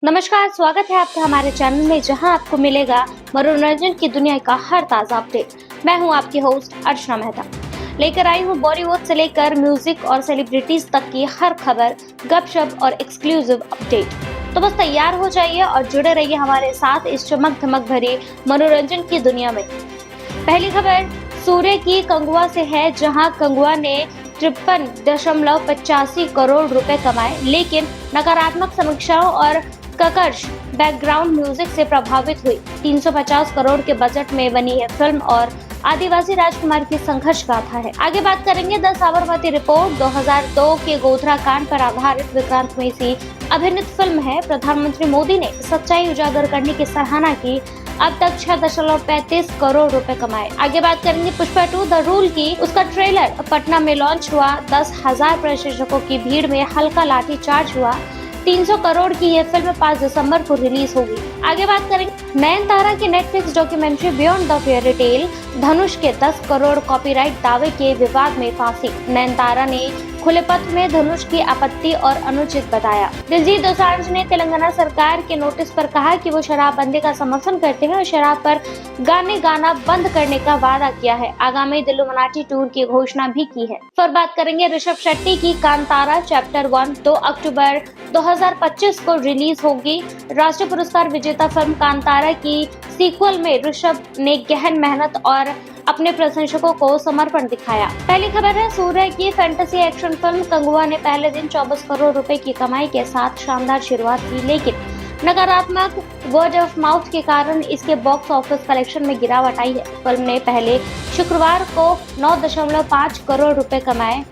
नमस्कार, स्वागत है आपका हमारे चैनल में जहां आपको मिलेगा मनोरंजन की दुनिया का हर ताजा अपडेट। मैं हूं आपकी होस्ट अर्चना मेहता, लेकर आई हूं बॉलीवुड से लेकर म्यूजिक और सेलिब्रिटीज तक की हर खबर, गपशप और एक्सक्लूसिव अपडेट। तो बस तैयार हो जाइए और जुड़े रहिए हमारे साथ इस चमक धमक भरी मनोरंजन की दुनिया में। पहली खबर सूर्य की कंगुआ से है, जहां कंगुआ ने 53.85 करोड़ रुपए कमाए, लेकिन नकारात्मक समीक्षाओं और कर्कश बैकग्राउंड म्यूजिक से प्रभावित हुई। 350 करोड़ के बजट में बनी यह फिल्म और आदिवासी राजकुमार की संघर्ष गाथा है। आगे बात करेंगे द साबरमती रिपोर्ट। 2002 के गोधरा कांड पर आधारित विक्रांत मैसी अभिनीत फिल्म है। प्रधानमंत्री मोदी ने सच्चाई उजागर करने की सराहना की। अब तक 6.35 करोड़ रुपए कमाए। आगे बात करेंगे पुष्पा 2 द रूल की। उसका ट्रेलर पटना में लॉन्च हुआ। 10,000 प्रशंसकों की भीड़ में हल्का लाठीचार्ज हुआ। 300 करोड़ की यह फिल्म 5 दिसंबर को रिलीज होगी। आगे बात करेंगे नयनतारा की Netflix documentary beyond the fairy tale. Dhanush के 10 करोड़ कॉपीराइट दावे के विवाद में फांसी। नयनतारा ने खुले पत्र में धनुष की आपत्ति और अनुचित बताया। दिलजीत दोसांझ ने तेलंगाना सरकार के नोटिस पर कहा कि वो शराबबंदी का समर्थन करते हैं और शराब पर गाने गाना बंद करने का वादा किया है। आगामी दिल्लू मनाटी टूर की घोषणा भी की है। फिर बात करेंगे ऋषभ शेट्टी की कांतारा चैप्टर 1 2 अक्टूबर 2025 को रिलीज होगी। राष्ट्रीय पुरस्कार विजेता फिल्म कांतारा की सीक्वल में ऋषभ ने गहन मेहनत और अपने प्रशंसकों को समर्पण दिखाया। पहली खबर है सूर्य की फैंटेसी एक्शन फिल्म कंगुआ ने पहले दिन 24 करोड़ रुपए की कमाई के साथ शानदार शुरुआत की, लेकिन नकारात्मक वर्ड ऑफ माउथ के कारण इसके बॉक्स ऑफिस कलेक्शन में गिरावट आई है। फिल्म ने पहले शुक्रवार को 9.5 करोड़ रुपए कमाए,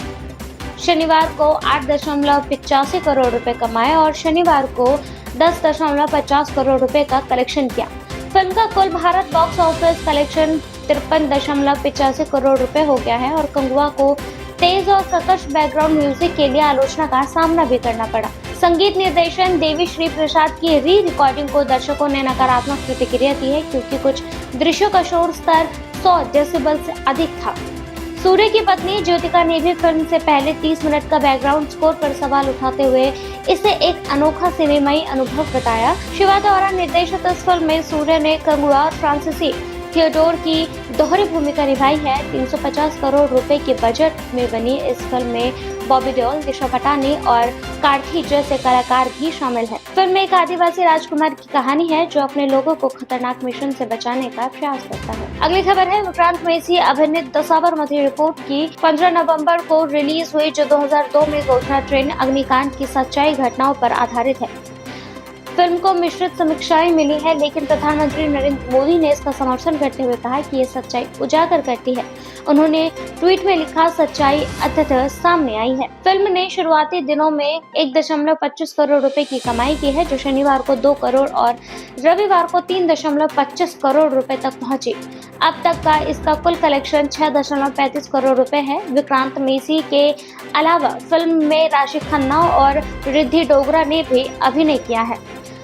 शनिवार को 8.85 करोड़ रुपए कमाए और शनिवार को 10.50 करोड़ रुपए का कलेक्शन किया। फिल्म का कुल Bharat box office collection 53.85 crore रुपए हो गया है और कंगुआ को तेज और कर्कश बैकग्राउंड म्यूजिक के लिए आलोचना का सामना भी करना पड़ा। संगीत निर्देशन देवी श्री प्रसाद की री रिकॉर्डिंग को दर्शकों ने नकारात्मक प्रतिक्रिया दी है, क्योंकि कुछ दृश्यों का शोर स्तर 100 डेसिबल से अधिक था। सूर्य की पत्नी ज्योतिका ने भी फिल्म से पहले 30 मिनट का बैकग्राउंड स्कोर पर सवाल उठाते हुए इसे एक अनोखा सिनेमाई अनुभव बताया। शिवा द्वारा निर्देशित इस फिल्म में सूर्य ने कंगुआ और फ्रांसीसी थियोडोर की दोहरी भूमिका निभाई है। 350 करोड़ रुपए के बजट में बनी इस फिल्म में बॉबी देओल, दिशा पटानी और कार्थी जैसे कलाकार भी शामिल हैं। फिल्म में एक आदिवासी राजकुमार की कहानी है जो अपने लोगों को खतरनाक मिशन से बचाने का प्रयास करता है। अगली खबर है विक्रांत मैसी अभिनीत द साबरमती रिपोर्ट की। 15 नवंबर को रिलीज हुई, जो 2002 में गोधरा ट्रेन अग्निकांड की सच्चाई घटनाओं पर आधारित है। फिल्म को मिश्रित समीक्षाएं मिली है, लेकिन प्रधानमंत्री नरेंद्र मोदी ने इसका समर्थन करते हुए कहा कि ये सच्चाई उजागर करती है। उन्होंने ट्वीट में लिखा, सच्चाई अंततः सामने आई है। फिल्म ने शुरुआती दिनों में 1.25 करोड़ रुपए की कमाई की है, जो शनिवार को 2 करोड़ और रविवार को 3.25 करोड़ रुपए तक पहुंची। अब तक का इसका कुल कलेक्शन 6.35 करोड़ रुपए है। विक्रांत मैसी के अलावा फिल्म में राशि खन्ना और रिद्धि डोगरा ने भी अभिनय किया है।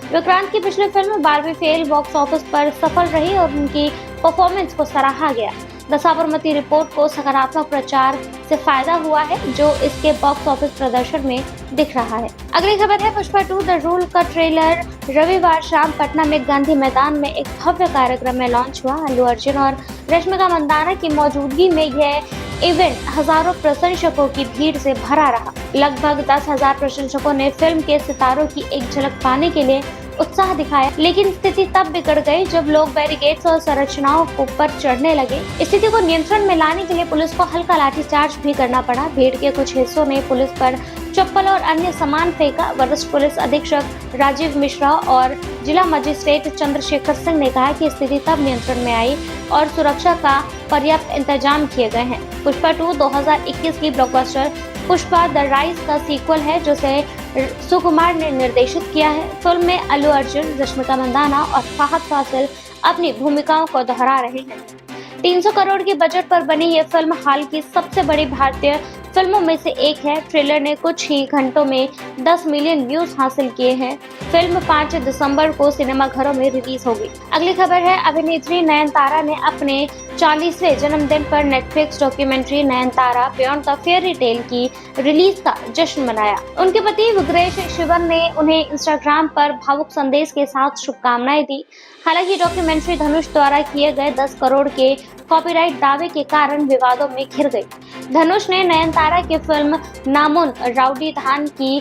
विक्रांत की पिछली film Barbie fail box office पर सफल रही और उनकी परफॉर्मेंस को सराहा गया। द साबरमती रिपोर्ट को सकारात्मक प्रचार से फायदा हुआ है, जो इसके बॉक्स ऑफिस प्रदर्शन में दिख रहा है। अगली खबर है पुष्पा 2 द रूल का ट्रेलर रविवार शाम पटना में गांधी मैदान में एक भव्य कार्यक्रम में लॉन्च हुआ। अल्लू अर्जुन और रश्मिका मंदाना की मौजूदगी में यह इवेंट हजारों प्रशंसकों की भीड़ से भरा रहा। लगभग 10,000 प्रशंसकों ने फिल्म के सितारों की एक झलक पाने के लिए उत्साह दिखाया, लेकिन स्थिति तब बिगड़ गई जब लोग बैरिकेड्स और संरचनाओं पर चढ़ने लगे। स्थिति को नियंत्रण में लाने के लिए पुलिस को हल्का लाठीचार्ज भी करना पड़ा। भीड़ के कुछ हिस्सों ने पुलिस पर चप्पल और अन्य सामान फेंका। वरिष्ठ पुलिस अधीक्षक राजीव मिश्रा और जिला मजिस्ट्रेट चंद्रशेखर सिंह ने कहा कि स्थिति तब नियंत्रण में आई और सुरक्षा का पर्याप्त इंतजाम किए गए हैं। पुष्पा 2 2021 की ब्लॉकबस्टर पुष्पा द राइज का सीक्वल है, जिसे सुकुमार ने निर्देशित किया है। फिल्म में अल्लू अर्जुन, रश्मिका मंदाना और फहद फासिल अपनी भूमिकाओं को दोहरा रहे हैं। 300 करोड़ के बजट पर बनी यह फिल्म हाल की सबसे बड़ी भारतीय फिल्मों में से एक है। ट्रेलर ने कुछ ही घंटों में 10 मिलियन व्यूज हासिल किए हैं। फिल्म 5 दिसंबर को सिनेमाघरों में रिलीज होगी। अगली खबर है अभिनेत्री नयनतारा ने अपने 40वें जन्मदिन पर Netflix documentary Nayanthara beyond the fairy tale की रिलीज का जश्न मनाया। उनके पति विग्रेश शिवन ने उन्हें इंस्टाग्राम पर भावुक संदेश के साथ शुभकामनाएं दी। हालांकि डॉक्यूमेंट्री धनुष द्वारा किए गए 10 करोड़ के कॉपीराइट दावे के कारण विवादों में घिर गई। धनुष ने नयनतारा की फिल्म नामुन राउडी धान की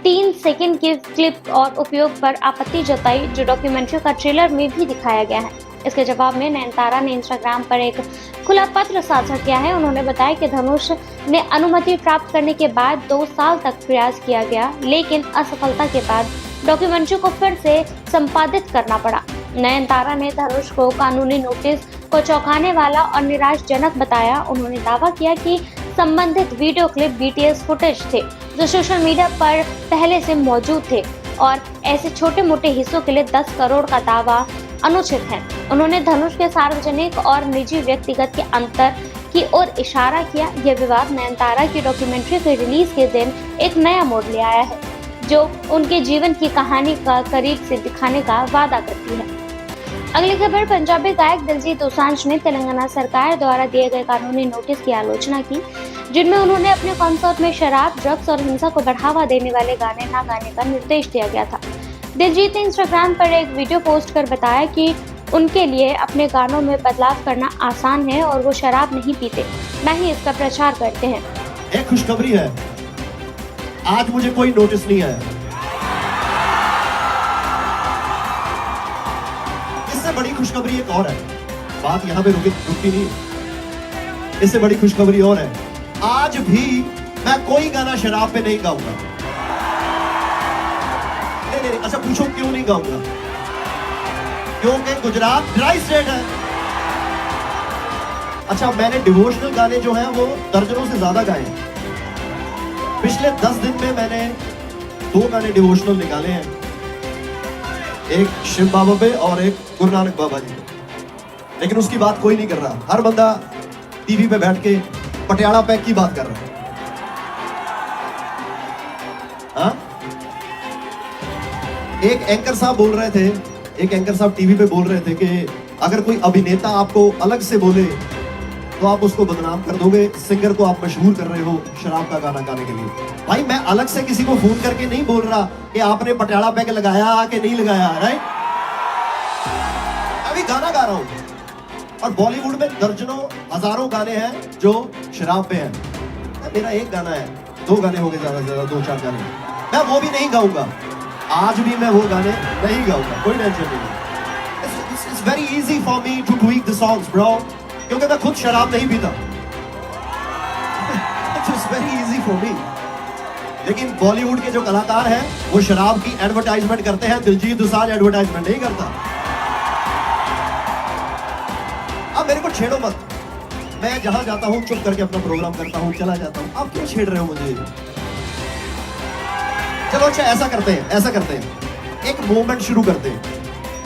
3 सेकंड की क्लिप और उपयोग पर आपत्ति जताई, जो डॉक्यूमेंट्री का ट्रेलर में भी दिखाया गया है। इसके जवाब में नयनतारा ने इंस्टाग्राम पर एक खुला पत्र साझा किया है। उन्होंने बताया कि धनुष ने अनुमति प्राप्त करने के बाद 2 साल तक प्रयास किया गया, लेकिन असफलता के बाद डॉक्यूमेंट्री को फिर से संपादित करना पड़ा। नयनतारा ने धनुष को कानूनी नोटिस को चौंकाने वाला और निराशाजनक बताया। उन्होंने दावा किया कि संबंधित वीडियो क्लिप BTS फुटेज थे, जो सोशल मीडिया पर पहले से मौजूद थे, और ऐसे छोटे मोटे हिस्सों के लिए 10 करोड़ का दावा अनुचित है। उन्होंने धनुष के सार्वजनिक और निजी व्यक्तिगत के अंतर की ओर इशारा किया। यह विवाद नयनतारा की डॉक्यूमेंट्री के रिलीज के दिन एक नया मोड़ ले आया है, जो उनके जीवन की कहानी का करीब से दिखाने का वादा करती है। अगली खबर, पंजाबी गायक दिलजीत दोसांझ ने तेलंगाना सरकार द्वारा दिए गए कानूनी नोटिस की आलोचना की, जिनमें उन्होंने अपने कॉन्सर्ट में शराब, ड्रग्स और हिंसा को बढ़ावा देने वाले गाने न गाने का निर्देश दिया गया था। दिलजीत ने इंस्टाग्राम पर एक वीडियो पोस्ट कर बताया कि उनके लिए अपने गानों में बदलाव करना आसान है और वो शराब नहीं पीते, न ही इसका प्रचार करते हैं। एक खुशखबरी है, आज मुझे कोई नोटिस नहीं आया। इससे बड़ी खुशखबरी एक और है, बात यहाँ पे रुकती नहीं है। इससे बड़ी खुशखबरी और है, आज भी मैं कोई गाना शराब पे नहीं गाऊंगा। नहीं, अच्छा पूछो क्यों नहीं गाऊंगा? क्योंकि गुजरात ड्राई स्टेट है। अच्छा, मैंने डिवोशनल गाने जो हैं वो दर्जनों से ज्यादा गाए हैं। पिछले 10 दिन में मैंने 2 गाने डिवोशनल निकाले हैं, एक शिव बाबा पे और एक गुरु नानक बाबा जी पे। लेकिन उसकी बात कोई नहीं कर रहा। हर बंदा टीवी पे बैठ के पटियाला पैक की बात कर रहा है। हाँ? एक एंकर साहब बोल रहे थे, एक एंकर साहब टीवी पे बोल रहे थे कि अगर कोई अभिनेता आपको अलग से बोले तो आप उसको बदनाम कर दोगे, सिंगर को आप मशहूर कर रहे हो शराब का गाना गाने के लिए। भाई, मैं अलग से किसी को फोन करके नहीं बोल रहा कि आपने पटियाला पैक लगाया कि नहीं लगाया, राइट? अभी गाना गा रहा हूं, और बॉलीवुड में दर्जनों हजारों गाने हैं जो शराब पे हैं। मेरा एक गाना है, 2 गाने हो गए ज्यादा से ज्यादा, 2-4 गाने, मैं वो भी नहीं गाऊंगा। आज भी मैं वो गाने नहीं गाऊंगा, कोई टेंशन नहीं। It's very easy for me to tweak the songs, bro, क्योंकि मैं खुद शराब नहीं पीता। It's very easy for me। लेकिन बॉलीवुड के जो कलाकार हैं वो शराब की एडवर्टाइजमेंट करते हैं, दिलजीत दोसांझ एडवर्टाइजमेंट नहीं करता। अब मेरे को छेड़ो मत, मैं जहां जाता हूं चुप करके अपना प्रोग्राम करता हूं, चला जाता हूं। आप क्यों छेड़ रहे हो मुझे? चलो अच्छा, ऐसा करते हैं, एक मूवमेंट शुरू करते हैं।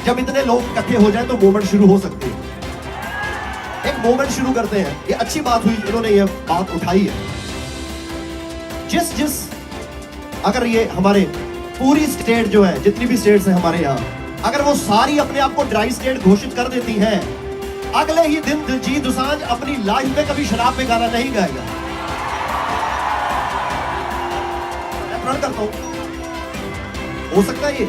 जब इतने लोग इकट्ठे हो जाए तो मूवमेंट शुरू हो सकती है। एक मूवमेंट शुरू करते हैं। ये अच्छी बात हुई, इन्होंने ये बात उठाई है। जिस अगर ये हमारे पूरी स्टेट जो है, जितनी भी स्टेट्स हैं हमारे यहाँ, अगर वो सारी अपने आप को ड्राई स्टेट घोषित कर देती हैं, अगले ही दिन दिलजीत दोसांझ अपनी लाइफ में कभी शराब पे गाना नहीं गाएगा। मैं प्रण करता हूं, हो सकता है ये।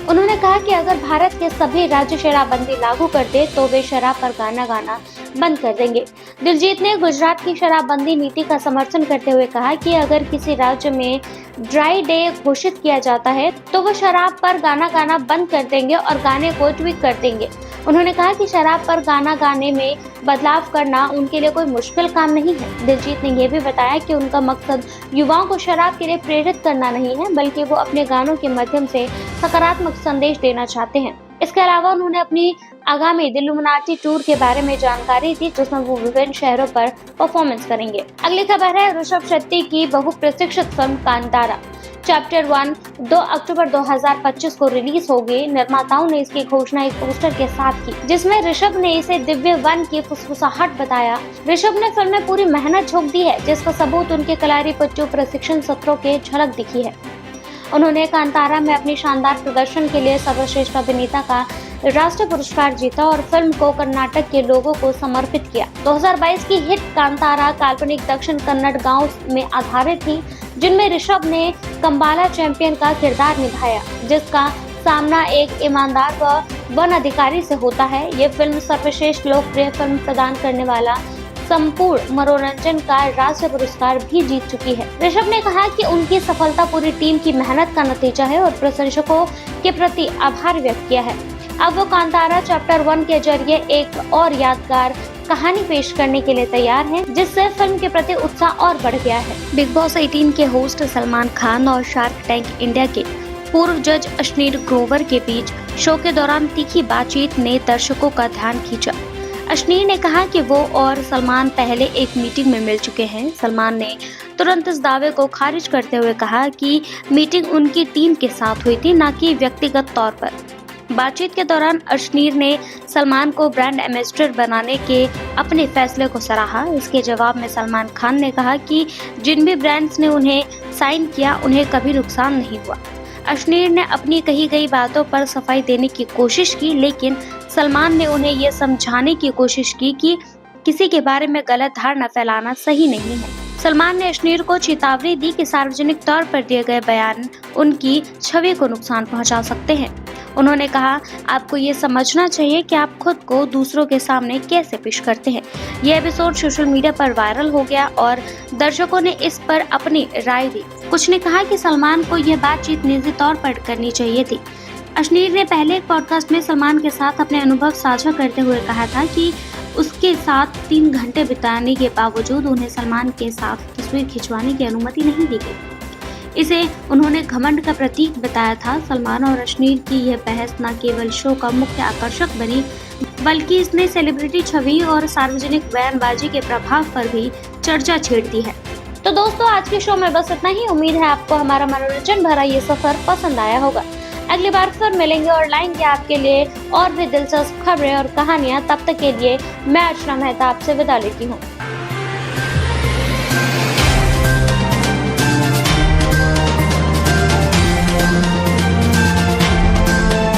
उन्होंने कहा कि अगर भारत के सभी राज्य शराबबंदी लागू कर दे तो वे शराब पर गाना गाना बंद कर देंगे। दिलजीत ने गुजरात की शराबबंदी नीति का समर्थन करते हुए कहा कि अगर किसी राज्य में ड्राई डे घोषित किया जाता है तो वो शराब पर गाना गाना बंद कर देंगे और गाने को ट्वीक कर देंगे। उन्होंने कहा कि शराब पर गाना गाने में बदलाव करना उनके लिए कोई मुश्किल काम नहीं है। दिलजीत ने यह भी बताया कि उनका मकसद युवाओं को शराब के लिए प्रेरित करना नहीं है, बल्कि वो अपने गानों के माध्यम से सकारात्मक संदेश देना चाहते हैं। इसके अलावा उन्होंने अपनी आगामी दिल्लुमिनाटी टूर के बारे में जानकारी दी, जिसमें वो विभिन्न शहरों पर परफॉर्मेंस करेंगे। अगली खबर है ऋषभ शेट्टी की बहुप्रतीक्षित फिल्म कांतारा चैप्टर 1 2 अक्टूबर 2025 को रिलीज होगी। निर्माताओं ने इसकी घोषणा एक पोस्टर के साथ की, जिसमें ऋषभ ने इसे दिव्य वन की फुसफुसाहट बताया। ऋषभ ने फिल्म में पूरी मेहनत झोंक दी है, जिसका सबूत उनके कलारी पट्टू प्रशिक्षण सत्रों के झलक दिखी है। उन्होंने कांतारा में अपनी शानदार प्रदर्शन के लिए सर्वश्रेष्ठ अभिनेता का राष्ट्रीय पुरस्कार जीता और फिल्म को कर्नाटक के लोगों को समर्पित किया। 2022 की हिट कांतारा काल्पनिक दक्षिण कन्नड़ गांव में आधारित थी, जिनमें ऋषभ ने कंबाला चैंपियन का किरदार निभाया, जिसका सामना एक ईमानदार व वन अधिकारी से होता है। ये फिल्म सर्वश्रेष्ठ लोकप्रिय फिल्म प्रदान करने वाला संपूर्ण मनोरंजन का राष्ट्रीय पुरस्कार भी जीत चुकी है। ऋषभ ने कहा कि उनकी सफलता पूरी टीम की मेहनत का नतीजा है और प्रशंसकों के प्रति आभार व्यक्त किया है। अब वो कांतारा चैप्टर 1 के जरिए एक और यादगार कहानी पेश करने के लिए तैयार हैं, जिससे फिल्म के प्रति उत्साह और बढ़ गया है। बिग बॉस 18 के होस्ट सलमान खान और शार्क टैंक इंडिया के पूर्व जज अश्नीर ग्रोवर के बीच शो के दौरान तीखी बातचीत ने दर्शकों का ध्यान खींचा। अश्नीर ने कहा कि वो और सलमान पहले एक मीटिंग में मिल चुके हैं। सलमान ने तुरंत इस दावे को खारिज करते हुए कहा कि मीटिंग उनकी टीम के साथ हुई थी, न कि व्यक्तिगत तौर पर। बातचीत के दौरान अश्नीर ने सलमान को ब्रांड एम्बेसडर बनाने के अपने फैसले को सराहा। इसके जवाब में सलमान खान ने कहा कि जिन भी ब्रांड्स ने उन्हें साइन किया, उन्हें कभी नुकसान नहीं हुआ। अश्नीर ने अपनी कही गई बातों पर सफाई देने की कोशिश की, लेकिन सलमान ने उन्हें यह समझाने की कोशिश की कि किसी के बारे में गलत धारणा फैलाना सही नहीं है। सलमान ने अश्नीर को चेतावनी दी कि सार्वजनिक तौर पर दिए गए बयान उनकी छवि को नुकसान पहुंचा सकते हैं। उन्होंने कहा, आपको ये समझना चाहिए कि आप खुद को दूसरों के सामने कैसे पेश करते हैं। यह एपिसोड सोशल मीडिया पर वायरल हो गया और दर्शकों ने इस पर अपनी राय दी। कुछ ने कहा कि सलमान को यह बातचीत निजी तौर पर करनी चाहिए थी। अश्नीर ने पहले एक पॉडकास्ट में सलमान के साथ अपने अनुभव साझा करते हुए कहा था कि उसके साथ 3 घंटे बिताने के बावजूद उन्हें सलमान के साथ तस्वीर खिंचवाने की अनुमति नहीं दी गई। इसे उन्होंने घमंड का प्रतीक बताया था। सलमान और अश्नीर की यह बहस न केवल शो का मुख्य आकर्षक बनी, बल्कि इसने सेलिब्रिटी छवि और सार्वजनिक बयानबाजी के प्रभाव पर भी चर्चा छेड़ दी है। तो दोस्तों, आज के शो में बस इतना ही। उम्मीद है आपको हमारा मनोरंजन भरा ये सफर पसंद आया होगा। अगली बार फिर मिलेंगे और लाएंगे आपके लिए और भी दिलचस्प खबरें और कहानियां। तब तक के लिए मैं अर्चना मेहता आपसे विदा लेती हूँ।